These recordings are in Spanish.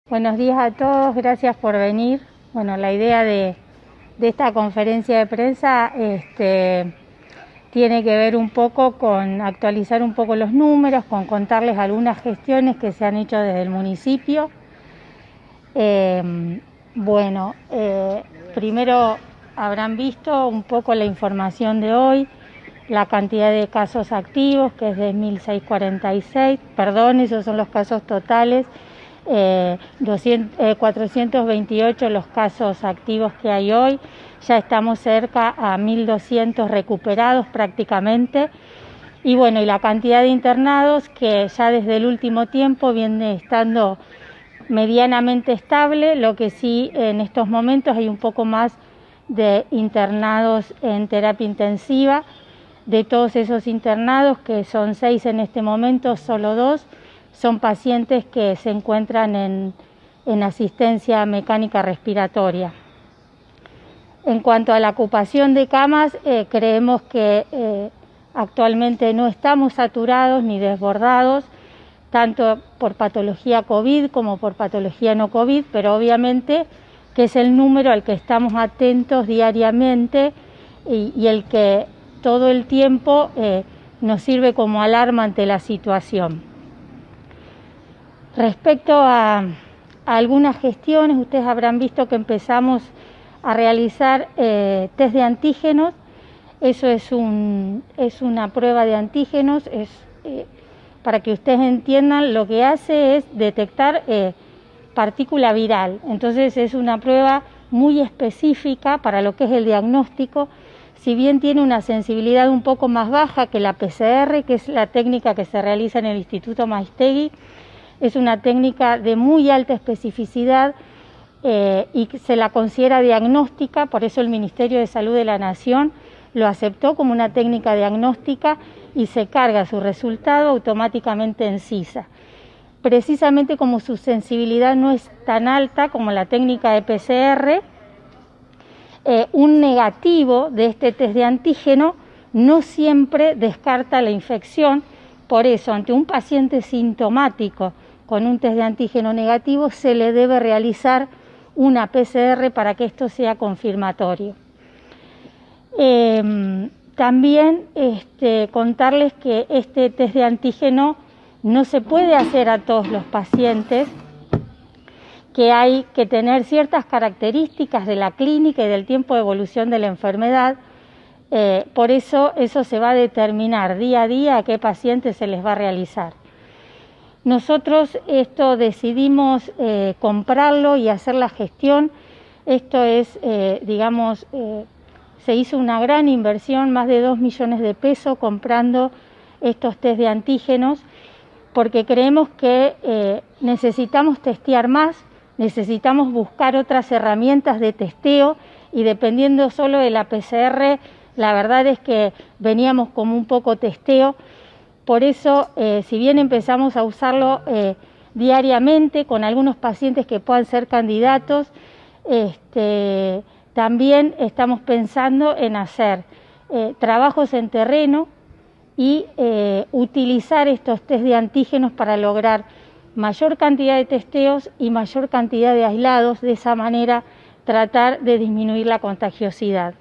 Buenos días a todos, gracias por venir. Bueno, la idea de esta conferencia de prensa tiene que ver un poco con actualizar un poco los números, con contarles algunas gestiones que se han hecho desde el municipio. Primero habrán visto un poco la información de hoy, la cantidad de casos activos, que es de 1.646, perdón, esos son los casos totales. 428 los casos activos que hay hoy, ya estamos cerca a 1.200 recuperados prácticamente, y bueno, y la cantidad de internados que ya desde el último tiempo viene estando medianamente estable, lo que sí en estos momentos hay un poco más de internados en terapia intensiva. De todos esos internados, que son 6 en este momento, solo 2 son pacientes que se encuentran en asistencia mecánica respiratoria. En cuanto a la ocupación de camas, creemos que actualmente no estamos saturados ni desbordados, tanto por patología COVID como por patología no COVID, pero obviamente que es el número al que estamos atentos diariamente y el que todo el tiempo nos sirve como alarma ante la situación. Respecto a algunas gestiones, ustedes habrán visto que empezamos a realizar test de antígenos. Eso es una prueba de antígenos, para que ustedes entiendan, lo que hace es detectar partícula viral. Entonces es una prueba muy específica para lo que es el diagnóstico, si bien tiene una sensibilidad un poco más baja que la PCR, que es la técnica que se realiza en el Instituto Maiztegui. Es una técnica de muy alta especificidad y se la considera diagnóstica, por eso el Ministerio de Salud de la Nación lo aceptó como una técnica diagnóstica y se carga su resultado automáticamente en CISA. Precisamente como su sensibilidad no es tan alta como la técnica de PCR, un negativo de este test de antígeno no siempre descarta la infección. Por eso, ante un paciente sintomático con un test de antígeno negativo, se le debe realizar una PCR para que esto sea confirmatorio. También contarles que este test de antígeno no se puede hacer a todos los pacientes, que hay que tener ciertas características de la clínica y del tiempo de evolución de la enfermedad. Por eso se va a determinar día a día a qué pacientes se les va a realizar. Nosotros decidimos comprarlo y hacer la gestión. Esto es, se hizo una gran inversión, más de 2 millones de pesos comprando estos test de antígenos, porque creemos que necesitamos testear más, necesitamos buscar otras herramientas de testeo, y dependiendo solo de la PCR, la verdad es que veníamos como un poco testeo. Por eso, si bien empezamos a usarlo diariamente con algunos pacientes que puedan ser candidatos, también estamos pensando en hacer trabajos en terreno y utilizar estos test de antígenos para lograr mayor cantidad de testeos y mayor cantidad de aislados, de esa manera tratar de disminuir la contagiosidad.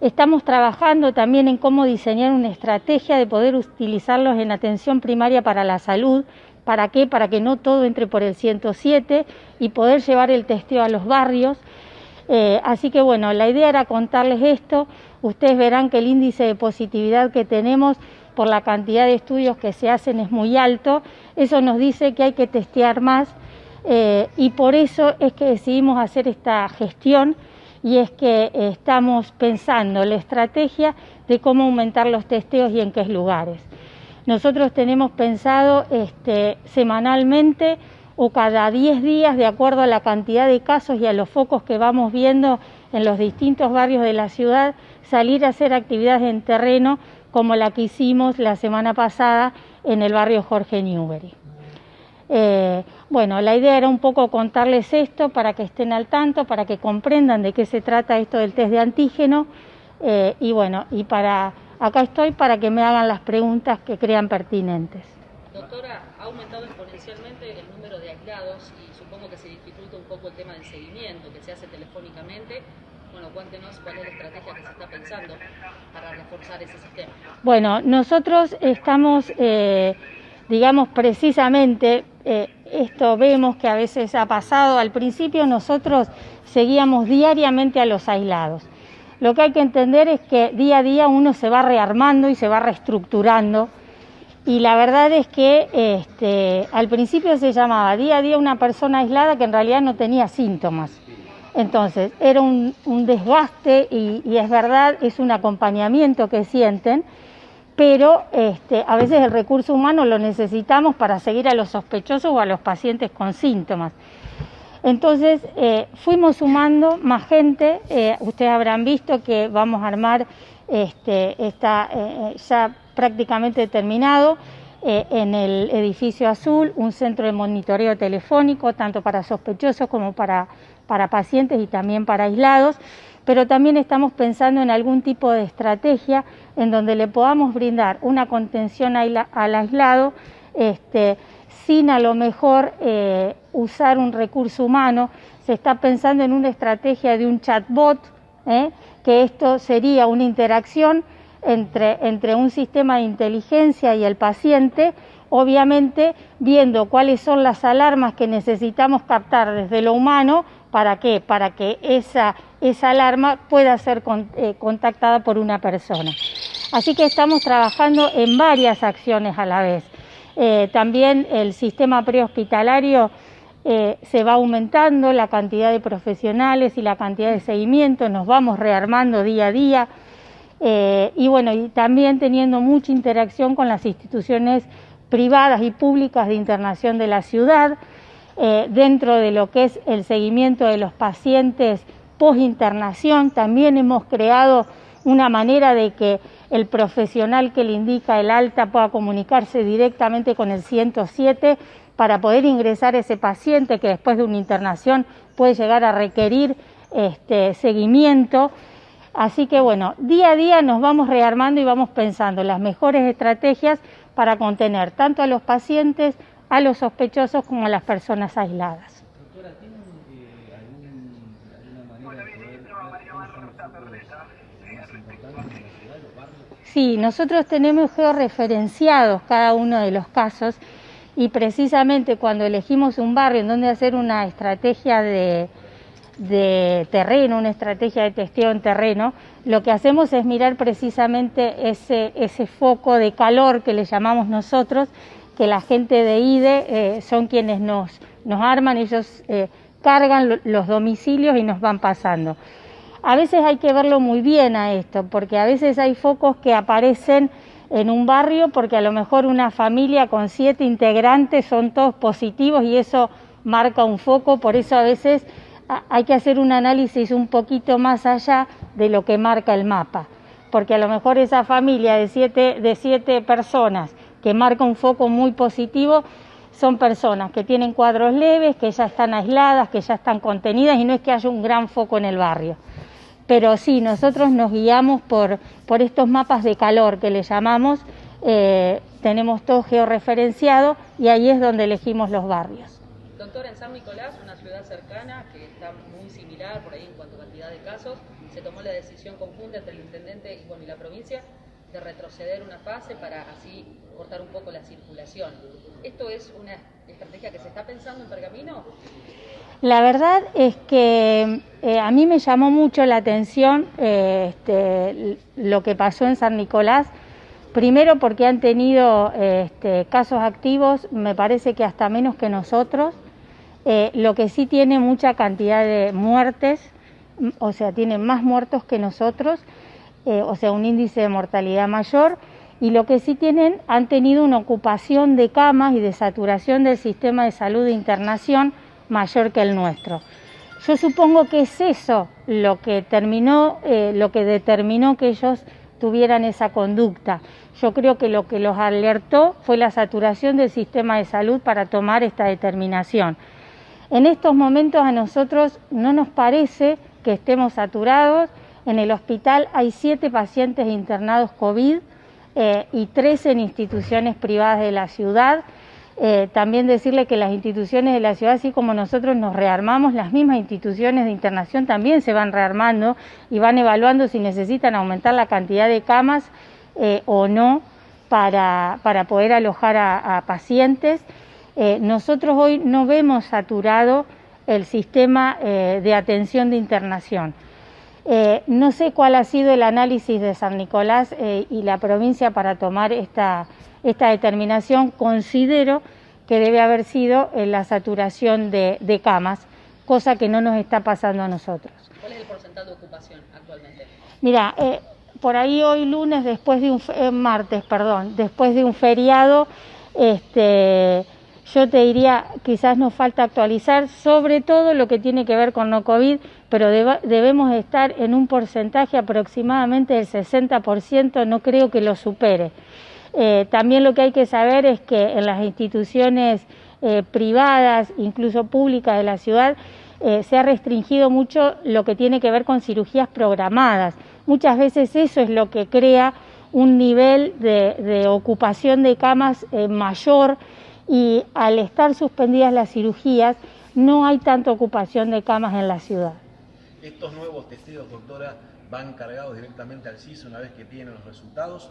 Estamos trabajando también en cómo diseñar una estrategia de poder utilizarlos en atención primaria para la salud. ¿Para qué? Para que no todo entre por el 107 y poder llevar el testeo a los barrios. Así que bueno, la idea era contarles esto. Ustedes verán que el índice de positividad que tenemos por la cantidad de estudios que se hacen es muy alto. Eso nos dice que hay que testear más y por eso es que decidimos hacer esta gestión. Y es que estamos pensando la estrategia de cómo aumentar los testeos y en qué lugares. Nosotros tenemos pensado semanalmente o cada 10 días, de acuerdo a la cantidad de casos y a los focos que vamos viendo en los distintos barrios de la ciudad, salir a hacer actividades en terreno como la que hicimos la semana pasada en el barrio Jorge Newbery. La idea era un poco contarles esto para que estén al tanto, para que comprendan de qué se trata esto del test de antígeno, acá estoy para que me hagan las preguntas que crean pertinentes. Doctora, ¿ha aumentado exponencialmente el número de aislados aislados y supongo que se dificulta un poco el tema del seguimiento que se hace telefónicamente. Bueno, cuéntenos cuál es la estrategia que se está pensando para reforzar ese sistema. Bueno, nosotros estamos, digamos, precisamente, esto vemos que a veces ha pasado. Al principio nosotros seguíamos diariamente a los aislados. Lo que hay que entender es que día a día uno se va rearmando y se va reestructurando. Y la verdad es que al principio se llamaba día a día una persona aislada que en realidad no tenía síntomas. Entonces, era un desgaste y es verdad, es un acompañamiento que sienten, pero a veces el recurso humano lo necesitamos para seguir a los sospechosos o a los pacientes con síntomas. Entonces, fuimos sumando más gente. Ustedes habrán visto que vamos a armar, está ya prácticamente terminado, en el edificio azul, un centro de monitoreo telefónico, tanto para sospechosos como para pacientes y también para aislados, pero también estamos pensando en algún tipo de estrategia en donde le podamos brindar una contención al aislado, sin a lo mejor usar un recurso humano. Se está pensando en una estrategia de un chatbot, que esto sería una interacción entre un sistema de inteligencia y el paciente, obviamente viendo cuáles son las alarmas que necesitamos captar desde lo humano. ¿Para qué? Para que esa alarma pueda ser contactada por una persona. Así que estamos trabajando en varias acciones a la vez. También el sistema prehospitalario se va aumentando, la cantidad de profesionales y la cantidad de seguimiento, nos vamos rearmando día a día. Y bueno, y también teniendo mucha interacción con las instituciones privadas y públicas de internación de la ciudad, dentro de lo que es el seguimiento de los pacientes post-internación. También hemos creado una manera de que el profesional que le indica el alta pueda comunicarse directamente con el 107 para poder ingresar a ese paciente que después de una internación puede llegar a requerir seguimiento. Así que bueno, día a día nos vamos rearmando y vamos pensando las mejores estrategias para contener tanto a los pacientes, a los sospechosos como a las personas aisladas. Doctora, ¿tienen alguna manera de poder cuáles son los focos más importantes en la ciudad, los barrios? Sí, nosotros tenemos georreferenciados cada uno de los casos y precisamente cuando elegimos un barrio en donde hacer una estrategia de terreno, una estrategia de testeo en terreno, lo que hacemos es mirar precisamente ese foco de calor que le llamamos nosotros, que la gente de IDE son quienes nos arman, ellos cargan los domicilios y nos van pasando. A veces hay que verlo muy bien a esto, porque a veces hay focos que aparecen en un barrio porque a lo mejor una familia con 7 integrantes son todos positivos y eso marca un foco. Por eso a veces hay que hacer un análisis un poquito más allá de lo que marca el mapa, porque a lo mejor esa familia de siete personas que marca un foco muy positivo son personas que tienen cuadros leves, que ya están aisladas, que ya están contenidas y no es que haya un gran foco en el barrio. Pero sí, nosotros nos guiamos por estos mapas de calor que le llamamos, tenemos todo georreferenciado y ahí es donde elegimos los barrios. Doctora, en San Nicolás, una ciudad cercana que está muy similar por ahí en cuanto a cantidad de casos, se tomó la decisión conjunta entre el intendente y la provincia de retroceder una fase para así cortar un poco la circulación. ¿Esto es una estrategia que se está pensando en Pergamino? La verdad es que a mí me llamó mucho la atención lo que pasó en San Nicolás, primero porque han tenido casos activos, me parece que hasta menos que nosotros, lo que sí tiene mucha cantidad de muertes, o sea, tiene más muertos que nosotros, o sea, un índice de mortalidad mayor, y lo que sí han tenido una ocupación de camas y de saturación del sistema de salud de internación mayor que el nuestro. Yo supongo que es eso lo que determinó que ellos tuvieran esa conducta. Yo creo que lo que los alertó fue la saturación del sistema de salud para tomar esta determinación. En estos momentos a nosotros no nos parece que estemos saturados. En el hospital hay 7 pacientes internados COVID y 13 en instituciones privadas de la ciudad. También decirle que las instituciones de la ciudad, así como nosotros nos rearmamos, las mismas instituciones de internación también se van rearmando y van evaluando si necesitan aumentar la cantidad de camas o no para poder alojar a pacientes. Nosotros hoy no vemos saturado el sistema de atención de internación. No sé cuál ha sido el análisis de San Nicolás y la provincia para tomar esta determinación. Considero que debe haber sido la saturación de camas, cosa que no nos está pasando a nosotros. ¿Cuál es el porcentaje de ocupación actualmente? Mira, por ahí hoy lunes, martes, después de un feriado, yo te diría, quizás nos falta actualizar, sobre todo lo que tiene que ver con no COVID, pero debemos estar en un porcentaje aproximadamente del 60%, no creo que lo supere. También lo que hay que saber es que en las instituciones privadas, incluso públicas de la ciudad, se ha restringido mucho lo que tiene que ver con cirugías programadas. Muchas veces eso es lo que crea un nivel de ocupación de camas mayor, y al estar suspendidas las cirugías no hay tanta ocupación de camas en la ciudad. ¿Estos nuevos testeos, doctora, van cargados directamente al CIS una vez que tienen los resultados?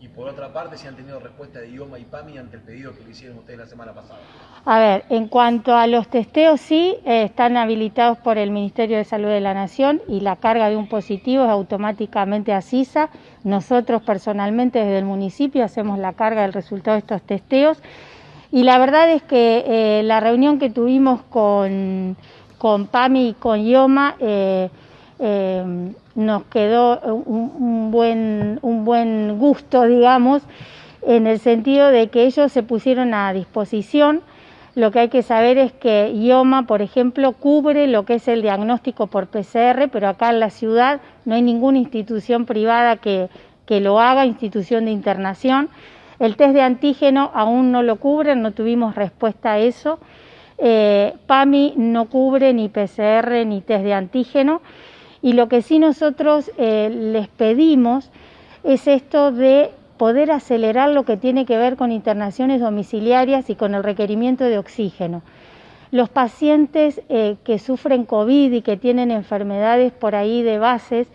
Y por otra parte, si han tenido respuesta de IOMA y PAMI ante el pedido que le hicieron ustedes la semana pasada. A ver, en cuanto a los testeos, sí, están habilitados por el Ministerio de Salud de la Nación y la carga de un positivo es automáticamente a CISA. Nosotros personalmente desde el municipio hacemos la carga del resultado de estos testeos. Y la verdad es que la reunión que tuvimos con PAMI y con IOMA nos quedó un buen gusto, digamos, en el sentido de que ellos se pusieron a disposición. Lo que hay que saber es que IOMA, por ejemplo, cubre lo que es el diagnóstico por PCR, pero acá en la ciudad no hay ninguna institución privada que lo haga, institución de internación. El test de antígeno aún no lo cubre, no tuvimos respuesta a eso. PAMI no cubre ni PCR ni test de antígeno. Y lo que sí nosotros les pedimos es esto de poder acelerar lo que tiene que ver con internaciones domiciliarias y con el requerimiento de oxígeno. Los pacientes que sufren COVID y que tienen enfermedades por ahí de bases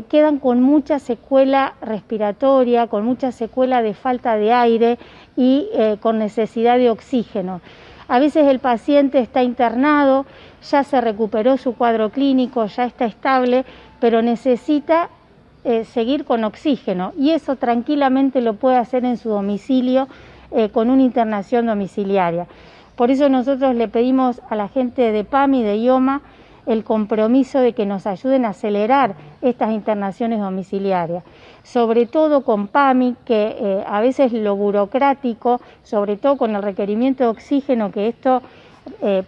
quedan con mucha secuela respiratoria, con mucha secuela de falta de aire y con necesidad de oxígeno. A veces el paciente está internado, ya se recuperó su cuadro clínico, ya está estable, pero necesita seguir con oxígeno y eso tranquilamente lo puede hacer en su domicilio con una internación domiciliaria. Por eso nosotros le pedimos a la gente de PAMI, de IOMA, el compromiso de que nos ayuden a acelerar estas internaciones domiciliarias, sobre todo con PAMI, que a veces lo burocrático, sobre todo con el requerimiento de oxígeno, que esto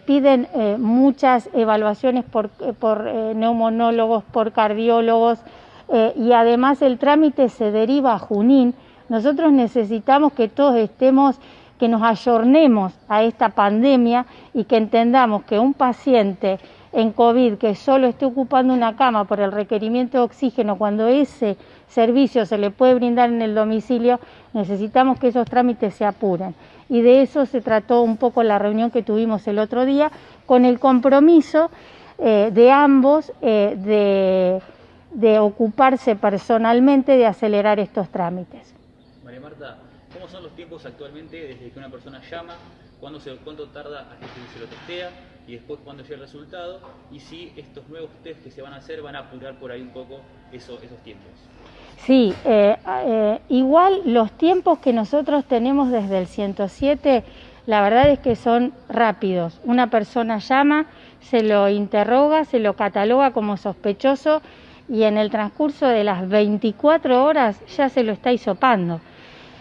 piden muchas evaluaciones por neumonólogos, por cardiólogos, y además el trámite se deriva a Junín. Nosotros necesitamos que todos que nos ayornemos a esta pandemia y que entendamos que un paciente en COVID que solo esté ocupando una cama por el requerimiento de oxígeno, cuando ese servicio se le puede brindar en el domicilio, necesitamos que esos trámites se apuren. Y de eso se trató un poco la reunión que tuvimos el otro día, con el compromiso de ambos de ocuparse personalmente de acelerar estos trámites. María Marta, ¿cómo son los tiempos actualmente desde que una persona llama, cuánto tarda hasta que se lo testea y después cuándo llega el resultado, y si estos nuevos test que se van a hacer van a apurar por ahí un poco esos tiempos? Sí, igual los tiempos que nosotros tenemos desde el 107, la verdad es que son rápidos. Una persona llama, se lo interroga, se lo cataloga como sospechoso y en el transcurso de las 24 horas ya se lo está hisopando.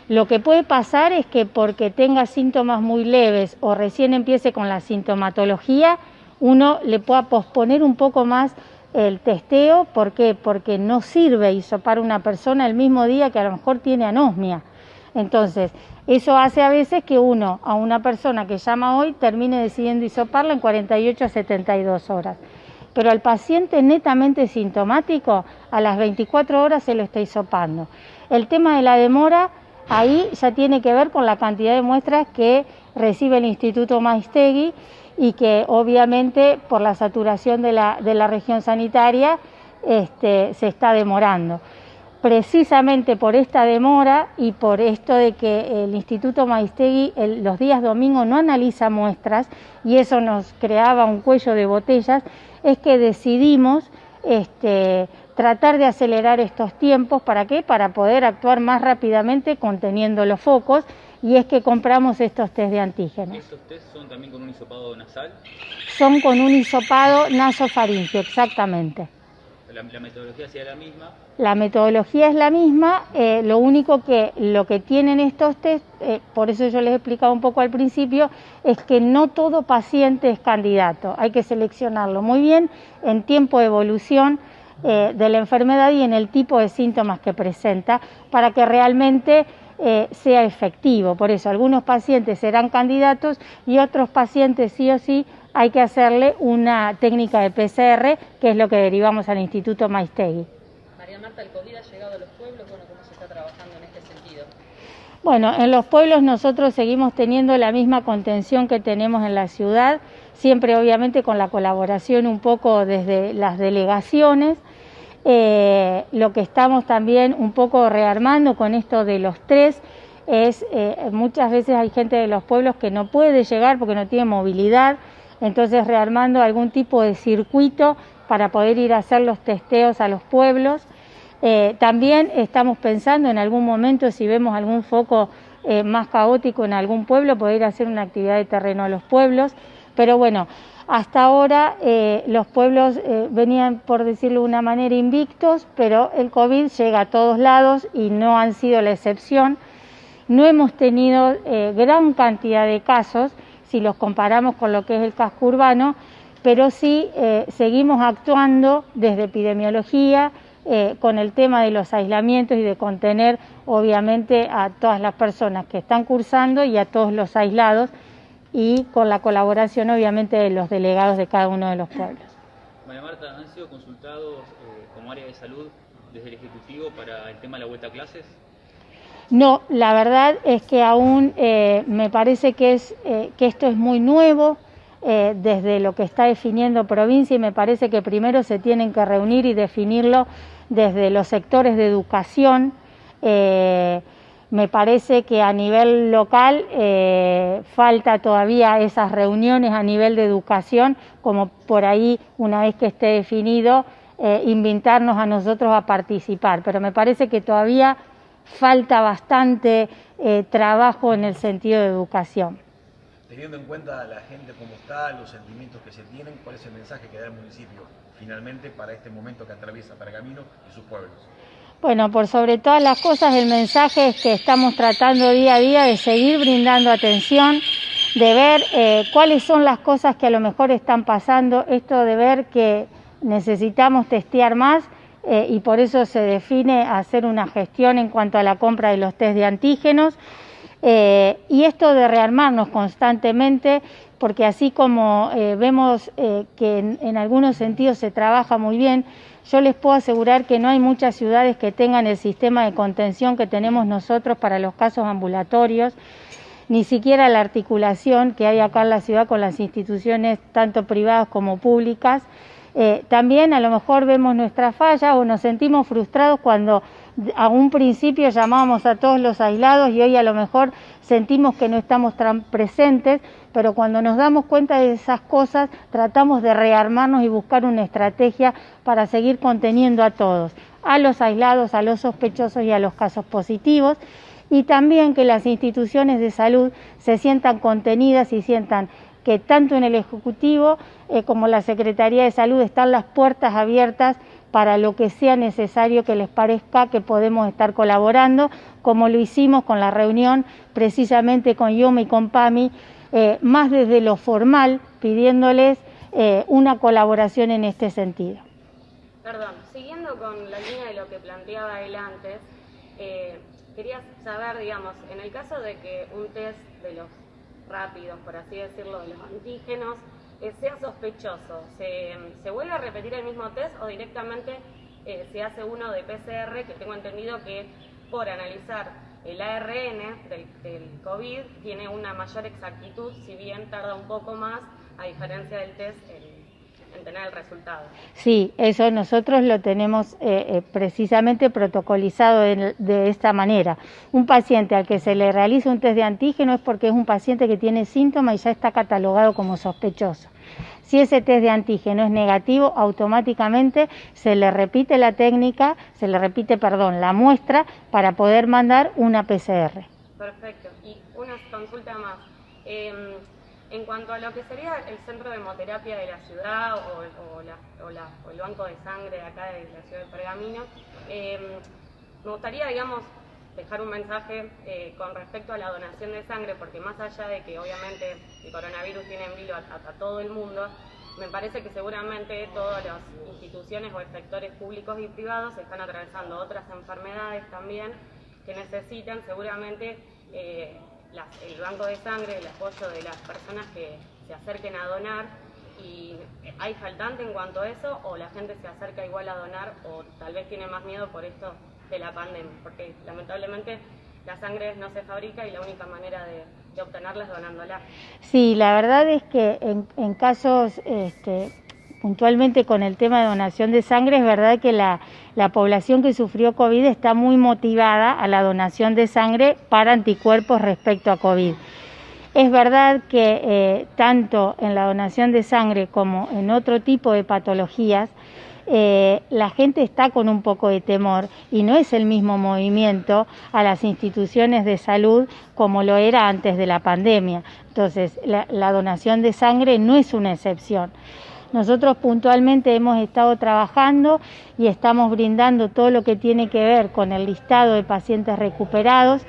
Lo que puede pasar es que porque tenga síntomas muy leves o recién empiece con la sintomatología, uno le pueda posponer un poco más el testeo. ¿Por qué? Porque no sirve hisopar a una persona el mismo día que a lo mejor tiene anosmia. Entonces, eso hace a veces que uno, a una persona que llama hoy, termine decidiendo hisoparla en 48 a 72 horas. Pero al paciente netamente sintomático, a las 24 horas se lo está hisopando. El tema de la demora ahí ya tiene que ver con la cantidad de muestras que recibe el Instituto Maiztegui y que obviamente por la saturación de la región sanitaria se está demorando. Precisamente por esta demora y por esto de que el Instituto Maiztegui los días domingos no analiza muestras y eso nos creaba un cuello de botellas, es que decidimos tratar de acelerar estos tiempos. ¿Para qué? Para poder actuar más rápidamente conteniendo los focos, y es que compramos estos test de antígenos. ¿Estos test son también con un hisopado nasal? Son con un hisopado nasofaríngeo, exactamente. ¿La metodología sería la misma? La metodología es la misma, lo único que lo que tienen estos test, por eso yo les he explicado un poco al principio, es que no todo paciente es candidato, hay que seleccionarlo muy bien en tiempo de evolución de la enfermedad y en el tipo de síntomas que presenta para que realmente sea efectivo. Por eso algunos pacientes serán candidatos y otros pacientes sí o sí hay que hacerle una técnica de PCR, que es lo que derivamos al Instituto Maiztegui. María Marta, ¿el COVID ha llegado a los pueblos? Bueno, ¿cómo se está trabajando en este sentido? Bueno, en los pueblos nosotros seguimos teniendo la misma contención que tenemos en la ciudad, siempre obviamente con la colaboración un poco desde las delegaciones. Lo que estamos también un poco rearmando con esto de los 3 es, muchas veces hay gente de los pueblos que no puede llegar porque no tiene movilidad, entonces rearmando algún tipo de circuito para poder ir a hacer los testeos a los pueblos. También estamos pensando en algún momento, si vemos algún foco más caótico en algún pueblo, poder hacer una actividad de terreno a los pueblos, pero bueno, hasta ahora los pueblos venían, por decirlo de una manera, invictos, pero el COVID llega a todos lados y no han sido la excepción. No hemos tenido gran cantidad de casos, si los comparamos con lo que es el casco urbano, pero sí seguimos actuando desde epidemiología con el tema de los aislamientos y de contener obviamente a todas las personas que están cursando y a todos los aislados, y con la colaboración obviamente de los delegados de cada uno de los pueblos. María Marta, ¿han sido consultados como área de salud desde el Ejecutivo para el tema de la vuelta a clases? No, la verdad es que aún me parece que esto es muy nuevo desde lo que está definiendo provincia, y me parece que primero se tienen que reunir y definirlo desde los sectores de educación. Me parece que a nivel local falta todavía esas reuniones a nivel de educación, como por ahí, una vez que esté definido, invitarnos a nosotros a participar. Pero me parece que todavía falta bastante trabajo en el sentido de educación. Teniendo en cuenta la gente como está, los sentimientos que se tienen, ¿cuál es el mensaje que da el municipio finalmente para este momento que atraviesa Pergamino y sus pueblos? Bueno, por sobre todas las cosas, el mensaje es que estamos tratando día a día de seguir brindando atención, de ver cuáles son las cosas que a lo mejor están pasando, esto de ver que necesitamos testear más y por eso se define hacer una gestión en cuanto a la compra de los test de antígenos y esto de rearmarnos constantemente, porque así como vemos que en algunos sentidos se trabaja muy bien, yo les puedo asegurar que no hay muchas ciudades que tengan el sistema de contención que tenemos nosotros para los casos ambulatorios, ni siquiera la articulación que hay acá en la ciudad con las instituciones tanto privadas como públicas. También a lo mejor vemos nuestras fallas o nos sentimos frustrados cuando a un principio llamábamos a todos los aislados y hoy a lo mejor sentimos que no estamos tan presentes, pero cuando nos damos cuenta de esas cosas tratamos de rearmarnos y buscar una estrategia para seguir conteniendo a todos, a los aislados, a los sospechosos y a los casos positivos, y también que las instituciones de salud se sientan contenidas y sientan que tanto en el Ejecutivo como la Secretaría de Salud están las puertas abiertas para lo que sea necesario que les parezca que podemos estar colaborando, como lo hicimos con la reunión precisamente con IOMA y con PAMI, más desde lo formal, pidiéndoles una colaboración en este sentido. Perdón, siguiendo con la línea de lo que planteaba él antes, quería saber, digamos, en el caso de que un test de los rápidos, por así decirlo, de los antígenos, sea sospechoso, ¿se vuelve a repetir el mismo test o directamente se hace uno de PCR, que tengo entendido que por analizar el ARN del COVID tiene una mayor exactitud, si bien tarda un poco más, a diferencia del test en tener el resultado. Sí, eso nosotros lo tenemos precisamente protocolizado de esta manera. Un paciente al que se le realiza un test de antígeno es porque es un paciente que tiene síntomas y ya está catalogado como sospechoso. Si ese test de antígeno es negativo, automáticamente se le repite la técnica, la muestra para poder mandar una PCR. Perfecto. Y una consulta más. En cuanto a lo que sería el centro de hemoterapia de la ciudad o el banco de sangre de acá de la ciudad de Pergamino, me gustaría, digamos, dejar un mensaje con respecto a la donación de sangre, porque más allá de que obviamente el coronavirus tiene en vilo a todo el mundo, me parece que seguramente todas las instituciones o sectores públicos y privados están atravesando otras enfermedades también que necesitan seguramente el banco de sangre, el apoyo de las personas que se acerquen a donar. ¿Y hay faltante en cuanto a eso, o la gente se acerca igual a donar, o tal vez tiene más miedo por esto de la pandemia? Porque lamentablemente la sangre no se fabrica y la única manera de obtenerla es donándola. Sí, la verdad es que en casos puntualmente con el tema de donación de sangre, es verdad que la población que sufrió COVID está muy motivada a la donación de sangre para anticuerpos respecto a COVID. Es verdad que tanto en la donación de sangre como en otro tipo de patologías, la gente está con un poco de temor y no es el mismo movimiento a las instituciones de salud como lo era antes de la pandemia. Entonces, la donación de sangre no es una excepción. Nosotros puntualmente hemos estado trabajando y estamos brindando todo lo que tiene que ver con el listado de pacientes recuperados.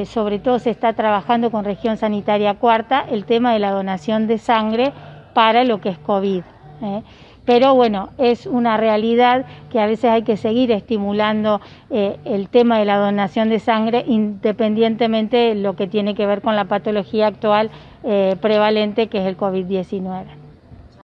Sobre todo se está trabajando con Región Sanitaria Cuarta el tema de la donación de sangre para lo que es COVID. Pero bueno, es una realidad que a veces hay que seguir estimulando el tema de la donación de sangre independientemente de lo que tiene que ver con la patología actual prevalente, que es el COVID-19.